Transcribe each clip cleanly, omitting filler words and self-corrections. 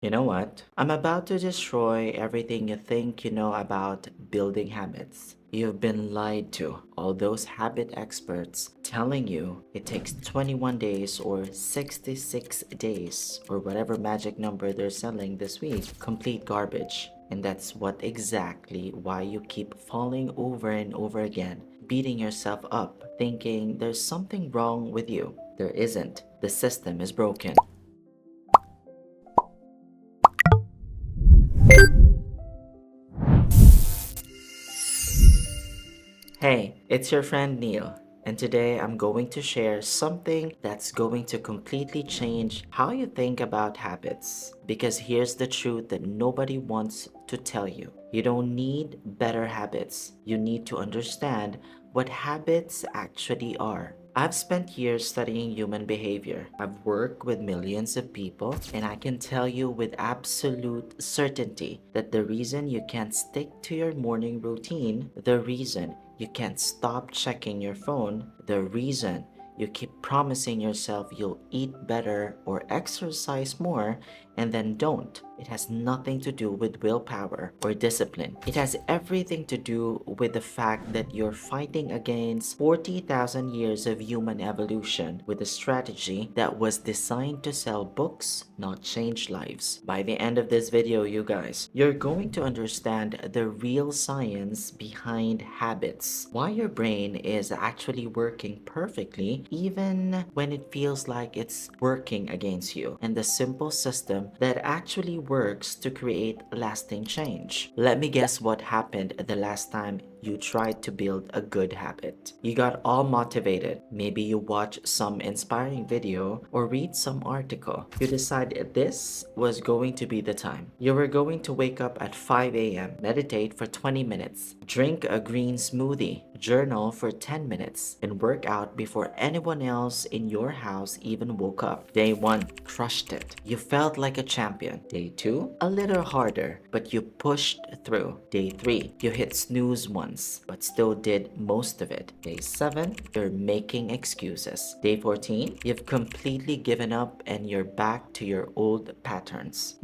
You know what? I'm about to destroy everything you think you know about building habits. You've been lied to. All those habit experts telling you it takes 21 days or 66 days or whatever magic number they're selling this week. Complete garbage. And that's what exactly why you keep falling over and over again, beating yourself up, thinking there's something wrong with you. There isn't. The system is broken. Hey, it's your friend Neil, and today I'm going to share something that's going to completely change how you think about habits. Because here's the truth that nobody wants to tell you. You don't need better habits. You need to understand what habits actually are. I've spent years studying human behavior. I've worked with millions of people, and I can tell you with absolute certainty that the reason you can't stick to your morning routine, the reason you can't stop checking your phone, the reason you keep promising yourself you'll eat better or exercise more and then don't. It has nothing to do with willpower or discipline. It has everything to do with the fact that you're fighting against 40,000 years of human evolution with a strategy that was designed to sell books, not change lives. By the end of this video, you guys, you're going to understand the real science behind habits, why your brain is actually working perfectly even when it feels like it's working against you, and the simple system that actually works to create lasting change. Let me guess what happened the last time you tried to build a good habit. You got all motivated. Maybe you watched some inspiring video or read some article. You decided this was going to be the time. You were going to wake up at 5 a.m., meditate for 20 minutes, drink a green smoothie, journal for 10 minutes, and work out before anyone else in your house even woke up. Day 1, crushed it. You felt like a champion. Day 2, a little harder, but you pushed through. Day 3, you hit snooze once, but still did most of it. Day 7, you're making excuses. Day 14, you've completely given up and you're back to your old patterns.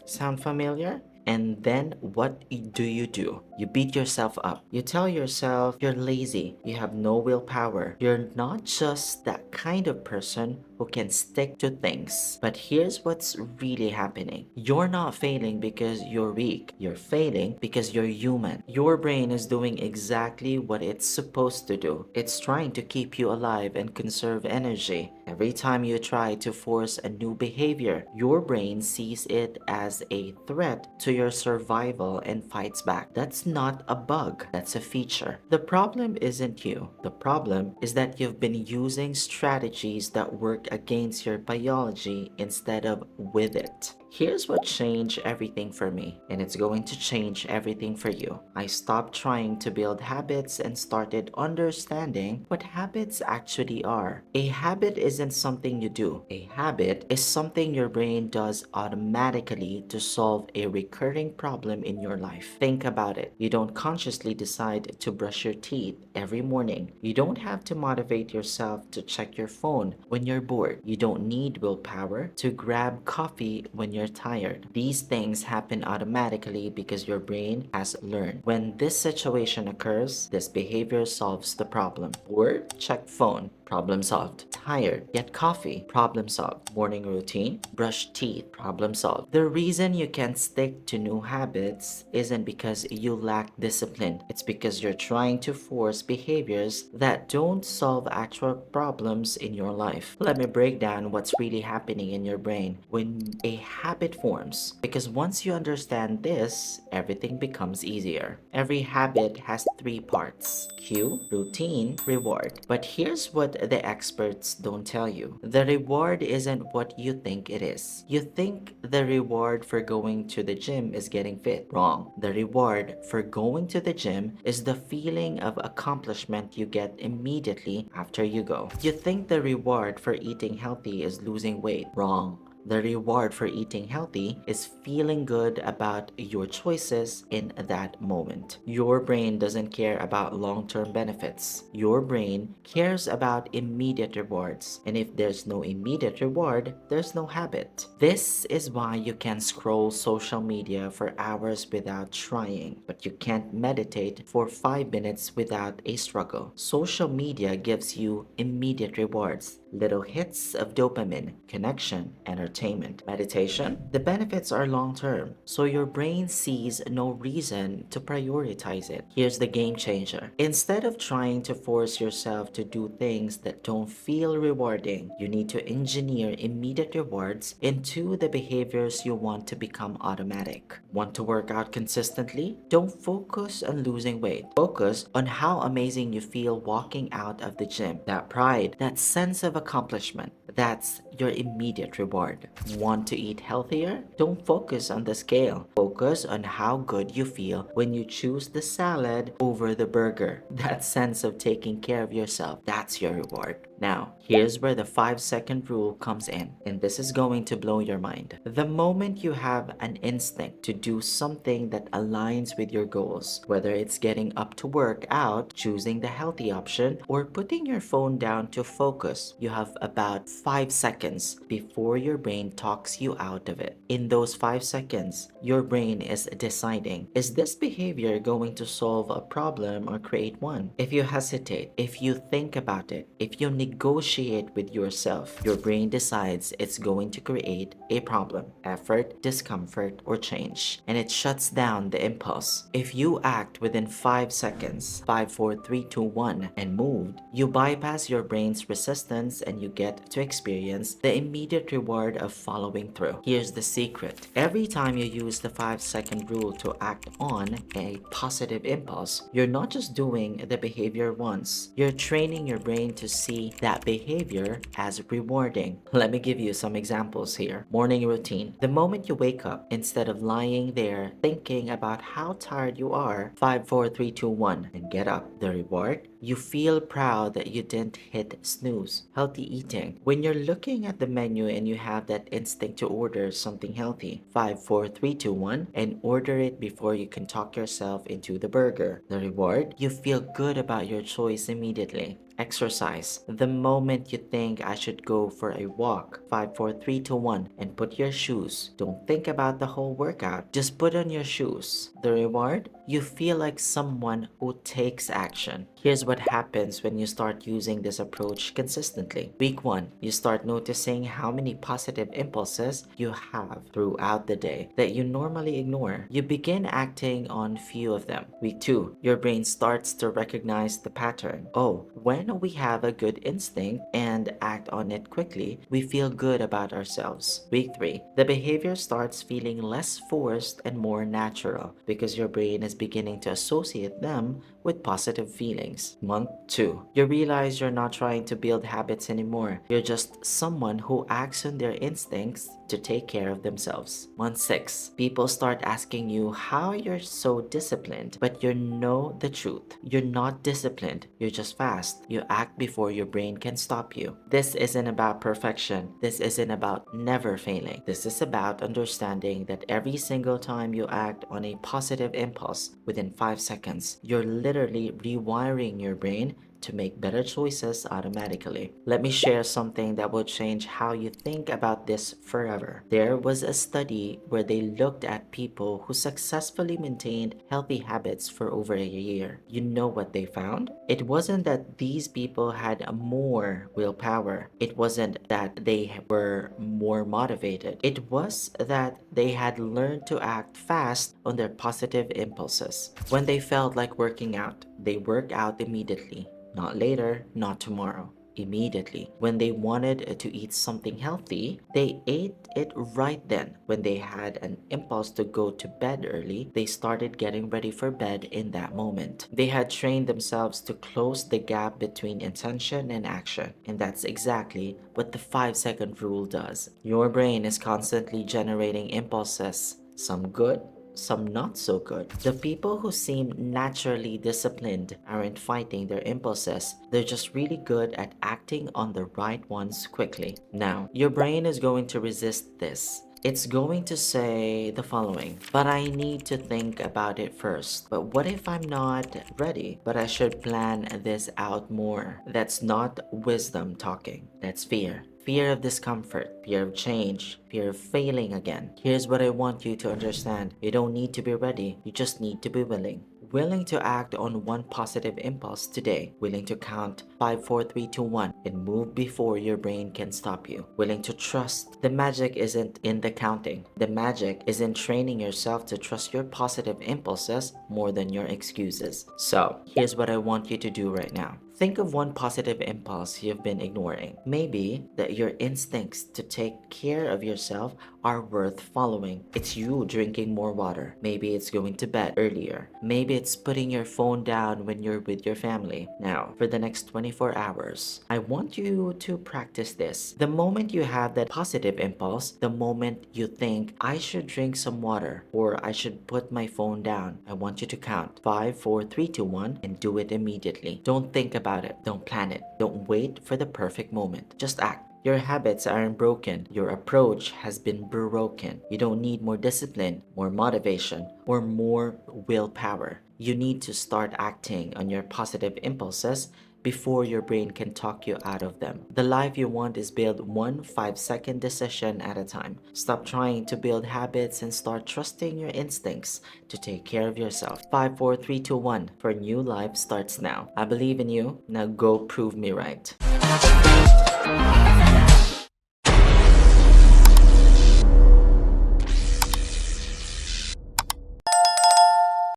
Sound familiar? And then what do? You beat yourself up. You tell yourself you're lazy, you have no willpower, you're not just that kind of person who can stick to things. But here's what's really happening. You're not failing because you're weak. You're failing because you're human. Your brain is doing exactly what it's supposed to do. It's trying to keep you alive and conserve energy. Every time you try to force a new behavior, your brain sees it as a threat to your survival and fights back. That's not a bug, that's a feature. The problem isn't you. The problem is that you've been using strategies that work against your biology instead of with it. Here's what changed everything for me, and it's going to change everything for you. I stopped trying to build habits and started understanding what habits actually are. A habit isn't something you do. A habit is something your brain does automatically to solve a recurring problem in your life. Think about it. You don't consciously decide to brush your teeth every morning. You don't have to motivate yourself to check your phone when you're bored. You don't need willpower to grab coffee when you're tired. These things happen automatically because your brain has learned. When this situation occurs, this behavior solves the problem. Bored? Check phone. Problem solved. Tired? Get coffee. Problem solved. Morning routine? Brush teeth. Problem solved. The reason you can't stick to new habits isn't because you lack discipline. It's because you're trying to force behaviors that don't solve actual problems in your life. Let me break down what's really happening in your brain when a habit forms. Because once you understand this, everything becomes easier. Every habit has 3 parts: cue, routine, reward. But here's what the experts don't tell you. The reward isn't what you think it is. You think the reward for going to the gym is getting fit. Wrong. The reward for going to the gym is the feeling of accomplishment you get immediately after you go. You think the reward for eating healthy is losing weight. Wrong. The reward for eating healthy is feeling good about your choices in that moment. Your brain doesn't care about long-term benefits. Your brain cares about immediate rewards. And if there's no immediate reward, there's no habit. This is why you can scroll social media for hours without trying, but you can't meditate for 5 minutes without a struggle. Social media gives you immediate rewards, little hits of dopamine, connection, entertainment. Meditation, the benefits are long term, so your brain sees no reason to prioritize it. Here's the game changer. Instead of trying to force yourself to do things that don't feel rewarding, you need to engineer immediate rewards into the behaviors you want to become automatic. Want to work out consistently? Don't focus on losing weight. Focus on how amazing you feel walking out of the gym. That pride, that sense of accomplishment, that's your immediate reward. Want to eat healthier? Don't focus on the scale. Focus on how good you feel when you choose the salad over the burger. That sense of taking care of yourself, that's your reward. Now, here's where the 5-second rule comes in, and this is going to blow your mind. The moment you have an instinct to do something that aligns with your goals, whether it's getting up to work out, choosing the healthy option, or putting your phone down to focus, you have about 5 seconds before your brain talks you out of it. In those 5 seconds, your brain is deciding, is this behavior going to solve a problem or create one? If you hesitate, if you think about it, if you negotiate with yourself, your brain decides it's going to create a problem, effort, discomfort, or change, and it shuts down the impulse. If you act within 5 seconds, 5, 4, 3, 2, 1, and moved, you bypass your brain's resistance and you get to experience the immediate reward of following through. Here's the secret. Every time you use the 5-second rule to act on a positive impulse, you're not just doing the behavior once, you're training your brain to see that behavior as rewarding. Let me give you some examples here. Morning routine. The moment you wake up, instead of lying there thinking about how tired you are, 5, 4, 3, 2, 1, and get up. The reward? You feel proud that you didn't hit snooze. Healthy eating. When you're looking at the menu and you have that instinct to order something healthy, 5, 4, 3, 2, 1, and order it before you can talk yourself into the burger. The reward? You feel good about your choice immediately. Exercise. The moment you think I should go for a walk, 5, 4, 3, 2, 1, and put your shoes. Don't think about the whole workout. Just put on your shoes. The reward? You feel like someone who takes action. Here's what happens when you start using this approach consistently. Week 1, you start noticing how many positive impulses you have throughout the day that you normally ignore. You begin acting on few of them. Week 2, your brain starts to recognize the pattern. Oh, when we have a good instinct and act on it quickly, we feel good about ourselves. Week 3, the behavior starts feeling less forced and more natural because your brain is beginning to associate them with positive feelings. Month 2, you realize you're not trying to build habits anymore. You're just someone who acts on their instincts to take care of themselves. Month 6, people start asking you how you're so disciplined, but you know the truth. You're not disciplined, you're just fast. You act before your brain can stop you. This isn't about perfection. This isn't about never failing. This is about understanding that every single time you act on a positive impulse within 5 seconds, you're literally rewiring your brain to make better choices automatically. Let me share something that will change how you think about this forever. There was a study where they looked at people who successfully maintained healthy habits for over a year. You know what they found? It wasn't that these people had more willpower. It wasn't that they were more motivated. It was that they had learned to act fast on their positive impulses. When they felt like working out, they worked out immediately. Not later, not tomorrow. Immediately. When they wanted to eat something healthy, they ate it right then. When they had an impulse to go to bed early, they started getting ready for bed in that moment. They had trained themselves to close the gap between intention and action. And that's exactly what the 5-second rule does. Your brain is constantly generating impulses, some good, some not so good. The people who seem naturally disciplined aren't fighting their impulses, they're just really good at acting on the right ones quickly. Now, your brain is going to resist this. It's going to say the following, but I need to think about it first. But what if I'm not ready? But I should plan this out more. That's not wisdom talking, that's fear. Fear of discomfort, fear of change, fear of failing again. Here's what I want you to understand. You don't need to be ready, you just need to be willing. Willing to act on one positive impulse today. Willing to count 5, 4, 3, 2, 1 and move before your brain can stop you. Willing to trust. The magic isn't in the counting. The magic is in training yourself to trust your positive impulses more than your excuses. So, here's what I want you to do right now. Think of one positive impulse you've been ignoring. Maybe that your instincts to take care of yourself are worth following. It's you drinking more water. Maybe it's going to bed earlier. Maybe it's putting your phone down when you're with your family. Now, for the next 24 hours, I want you to practice this. The moment you have that positive impulse, the moment you think, I should drink some water or I should put my phone down, I want you to count 5, 4, 3, 2, 1 and do it immediately. Don't think about it. Don't plan it. Don't wait for the perfect moment. Just act. Your habits aren't broken. Your approach has been broken. You don't need more discipline, more motivation, or more willpower. You need to start acting on your positive impulses before your brain can talk you out of them. The life you want is built one 5-second decision at a time. Stop trying to build habits and start trusting your instincts to take care of yourself. 5, 4, 3, 2, 1 for a new life starts now. I believe in you. Now go prove me right.